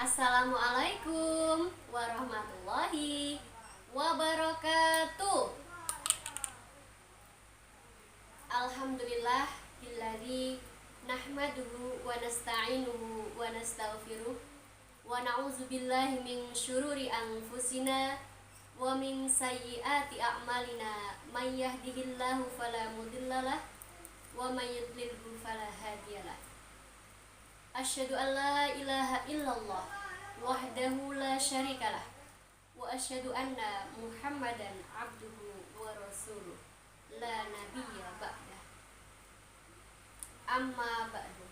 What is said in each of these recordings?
Assalamualaikum warahmatullahi wabarakatuh. Alhamdulillah billadzi nahmaduhu wa nasta'inuhu wa nastaghfiruh wa na'udzu billahi min syururi anfusina wa min sayyiati a'malina may yahdihillahu fala mudhillalah wa may yudlilhu fala hadiyalah. Asyhadu an la ilaha illallah wahdahu la syarikalah wa asyhadu anna Muhammadan abduhu wa rasuluh la nabiyya ba'dah. Amma ba'du.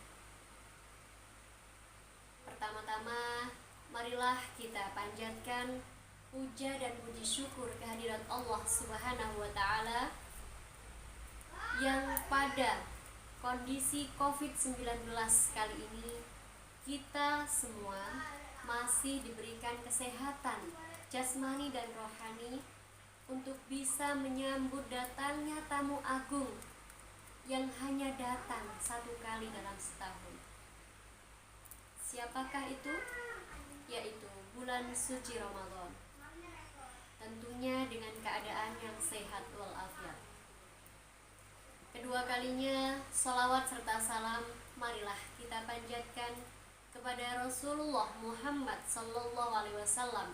Pertama-tama marilah kita panjatkan puja dan puji syukur kehadirat Allah Subhanahu wa taala yang pada kondisi COVID-19 kali ini kita semua masih diberikan kesehatan jasmani dan rohani untuk bisa menyambut datangnya tamu agung yang hanya datang satu kali dalam setahun. Siapakah itu? Yaitu bulan suci Ramadan. Tentunya dengan keadaan yang sehat walafiat. Kedua kalinya, sholawat serta salam marilah kita panjatkan kepada Rasulullah Muhammad Sallallahu Alaihi Wasallam,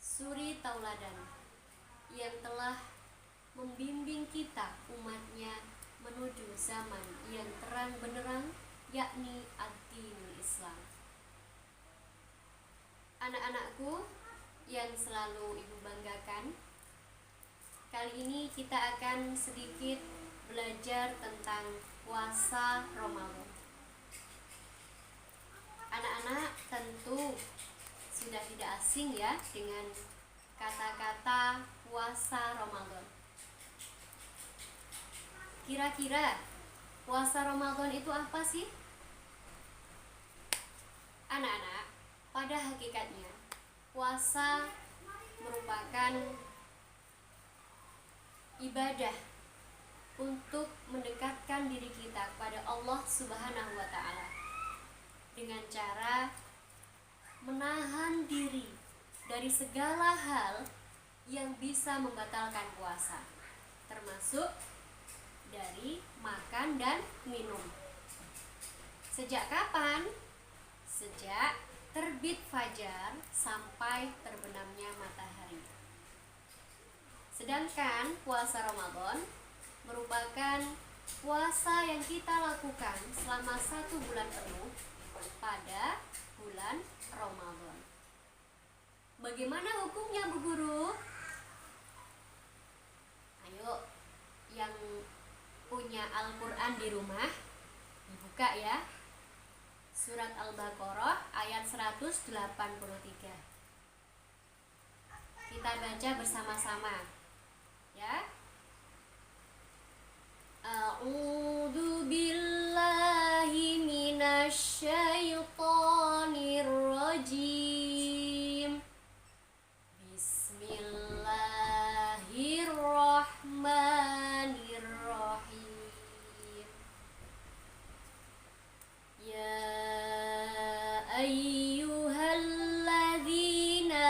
suri tauladan yang telah membimbing kita umatnya menuju zaman yang terang benderang, yakni ad-dinul Islam. Anak-anakku yang selalu ibu banggakan, kali ini kita akan sedikit belajar tentang puasa Ramadan. Anak-anak tentu sudah tidak asing ya dengan kata-kata puasa Ramadan. Kira-kira puasa Ramadan itu apa sih? Anak-anak, pada hakikatnya puasa merupakan ibadah untuk mendekatkan diri kita kepada Allah Subhanahu wa taala dengan cara menahan diri dari segala hal yang bisa membatalkan puasa, termasuk dari makan dan minum. Sejak kapan? Sejak terbit fajar sampai terbenamnya matahari. Sedangkan puasa Ramadan merupakan puasa yang kita lakukan selama 1 bulan penuh pada bulan Ramadan. Bagaimana hukumnya, Bu Guru? Ayo, yang punya Al-Quran di rumah dibuka ya. Surat Al-Baqarah ayat 183. Kita baca bersama-sama ya. A'udzu billahi minasy syaithanir rajim. Bismillahirrahmanirrahim. Ya ayyuhalladzina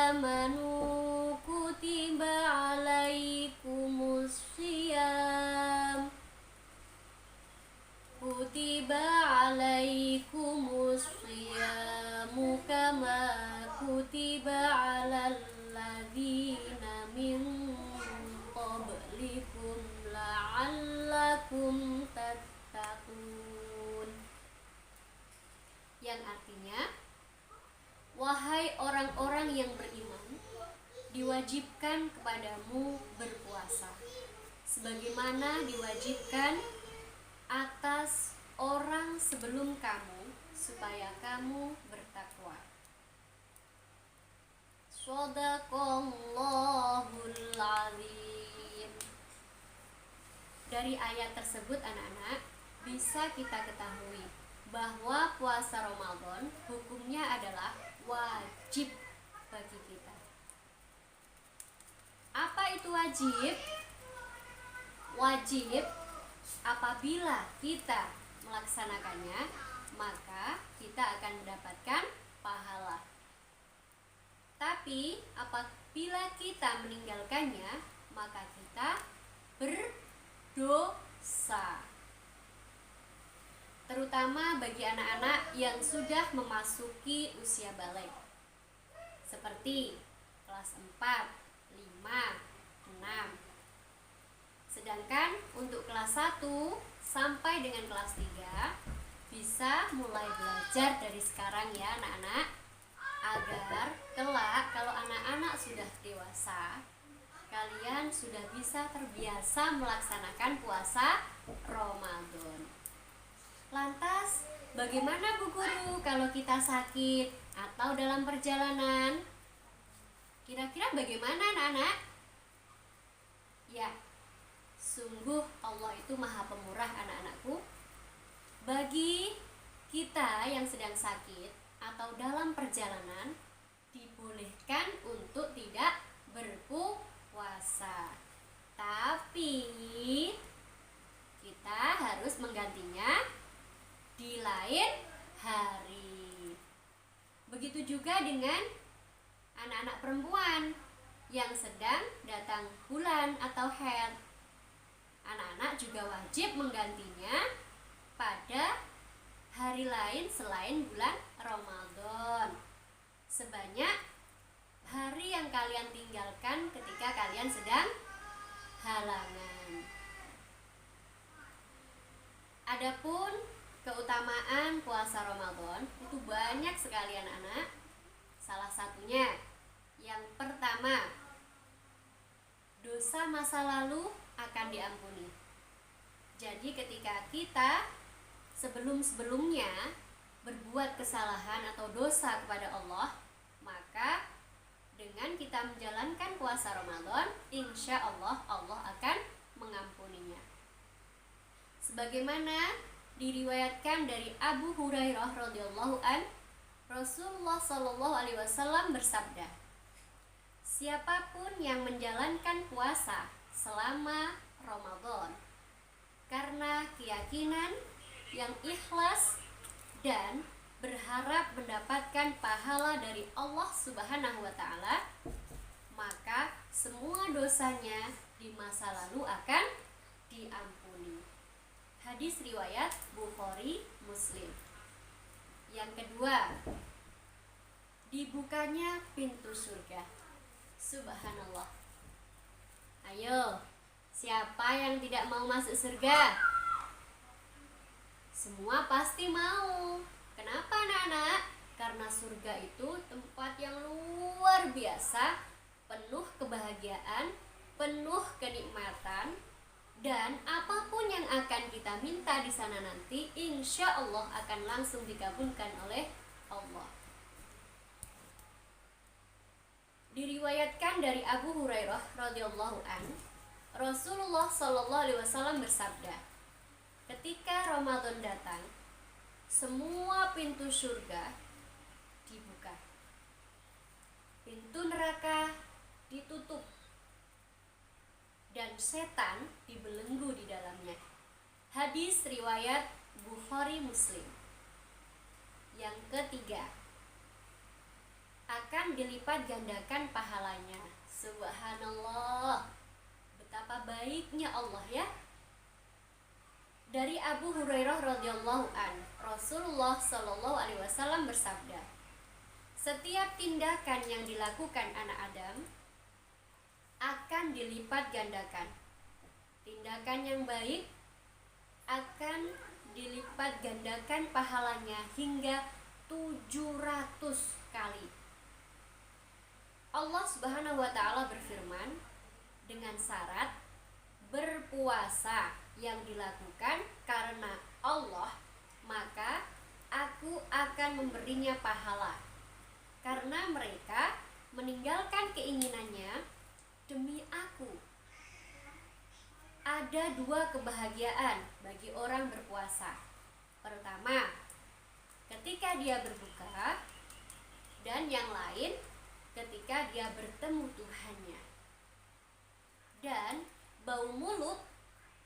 amanu kutiba alaikumus syiyam kama kutiba alal ladzina min qablikum la'allakum tattaqun. Yang artinya, wahai orang-orang yang beriman, diwajibkan kepadamu berpuasa sebagaimana diwajibkan atas orang sebelum kamu supaya kamu bertakwa. Shadaqallahul azim. Dari ayat tersebut anak-anak bisa kita ketahui bahwa puasa Ramadan hukumnya adalah wajib bagi kita. Apa itu wajib? Wajib apabila kita melaksanakannya, maka kita akan mendapatkan pahala Tapi apabila kita meninggalkannya, maka kita berdosa. Terutama bagi anak-anak yang sudah memasuki usia balik, seperti kelas 4, 5, 6. Sedangkan untuk kelas 1 sampai dengan kelas 3 bisa mulai belajar dari sekarang ya anak-anak, agar kelak kalau anak-anak sudah dewasa, kalian sudah bisa terbiasa melaksanakan puasa Ramadan. Lantas, bagaimana Bu Guru kalau kita sakit atau dalam perjalanan? Kira-kira bagaimana anak-anak? Ya, sungguh Allah itu Maha Pemurah anak-anakku. Bagi kita yang sedang sakit atau dalam perjalanan, dibolehkan untuk tidak berpuasa. Tapi kita harus menggantinya di lain hari. Begitu juga dengan anak-anak perempuan yang sedang datang bulan atau haid. Anak-anak juga wajib menggantinya pada hari lain selain bulan Ramadan, sebanyak hari yang kalian tinggalkan ketika kalian sedang halangan. Adapun keutamaan puasa Ramadan itu banyak sekali anak-anak. Salah satunya, yang pertama, dosa masa lalu akan diampuni. Jadi ketika kita sebelum-sebelumnya berbuat kesalahan atau dosa kepada Allah, maka dengan kita menjalankan puasa Ramadan, insya Allah Allah akan mengampuninya. Sebagaimana diriwayatkan dari Abu Hurairah radhiyallahu an, Rasulullah Shallallahu alaihi wasallam bersabda, siapapun yang menjalankan puasa selama Ramadan karena keyakinan yang ikhlas dan berharap mendapatkan pahala dari Allah Subhanahu wa taala, maka semua dosanya di masa lalu akan diampuni. Hadis riwayat Bukhari Muslim. Yang kedua, dibukanya pintu surga. Subhanallah. Ayo, siapa yang tidak mau masuk surga? Semua pasti mau. Kenapa anak-anak? Karena surga itu tempat yang luar biasa, penuh kebahagiaan, penuh kenikmatan, dan apapun yang akan kita minta di sana nanti, insya Allah akan langsung dikabulkan oleh Allah. Diriwayatkan dari Abu Hurairah radhiyallahu an, Rasulullah Shallallahu alaihi wasallam bersabda, ketika Ramadan datang, semua pintu surga dibuka, pintu neraka ditutup, dan setan dibelenggu di dalamnya. Hadis riwayat Bukhari Muslim. Yang ketiga, akan dilipat gandakan pahalanya. Subhanallah, betapa baiknya Allah ya. Dari Abu Hurairah radhiyallahu an, Rasulullah Shallallahu alaihi wasallam bersabda, setiap tindakan yang dilakukan anak Adam akan dilipat gandakan. Tindakan yang baik akan dilipat gandakan pahalanya hingga 700 kali. Allah Subhanahu wa taala berfirman, dengan syarat berpuasa yang dilakukan karena Allah, maka aku akan memberinya pahala, karena mereka meninggalkan keinginannya demi aku. Ada dua kebahagiaan bagi orang berpuasa. Pertama, ketika dia berbuka, dan yang lain ketika dia bertemu Tuhannya. Dan bau mulut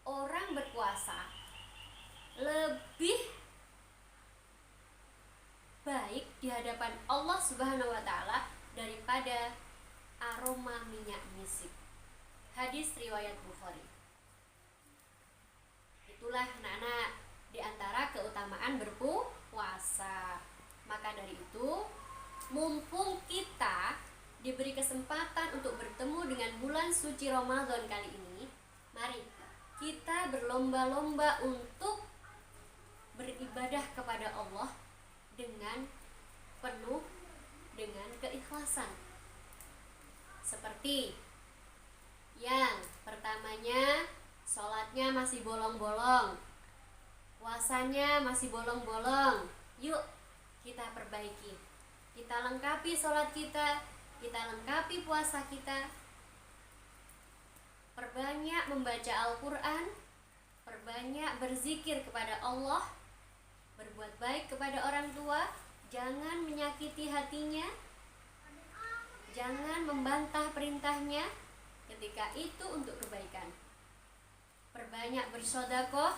orang berpuasa lebih baik di hadapan Allah Subhanahu wa taala daripada aroma minyak misik. Hadis riwayat Bukhari. Itulah anak-anak di antara keutamaan berpuasa. Maka dari itu, mumpung kita diberi kesempatan untuk bertemu dengan bulan suci Ramadan kali ini, mari kita berlomba-lomba untuk beribadah kepada Allah dengan penuh dengan keikhlasan. Seperti yang pertamanya, sholatnya masih bolong-bolong, puasanya masih bolong-bolong. Yuk kita perbaiki, kita lengkapi sholat kita lengkapi puasa kita. Perbanyak membaca Al-Quran, perbanyak berzikir kepada Allah, berbuat baik kepada orang tua, jangan menyakiti hatinya, jangan membantah perintahnya ketika itu untuk kebaikan. Perbanyak bersedekah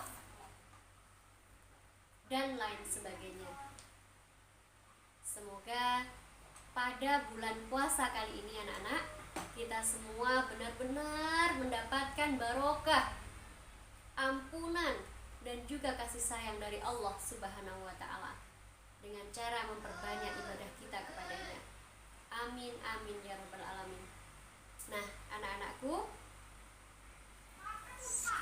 dan lain sebagainya. Semoga pada bulan puasa kali ini anak-anak, kita semua benar-benar mendapatkan barokah, ampunan, dan juga kasih sayang dari Allah Subhanahu wa Ta'ala dengan cara memperbanyak ibadah kita kepadanya. Amin amin ya rabbal alamin. Nah, anak-anakku,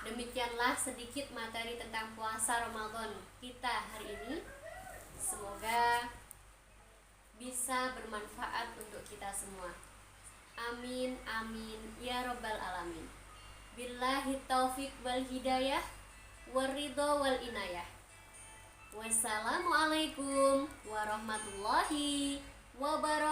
demikianlah sedikit materi tentang puasa Ramadan kita hari ini. Semoga bisa bermanfaat untuk kita semua. Amin amin ya rabbal alamin. Billahi taufik wal hidayah waridho wal inayah. Wassalamualaikum warahmatullahi wabarakatuh.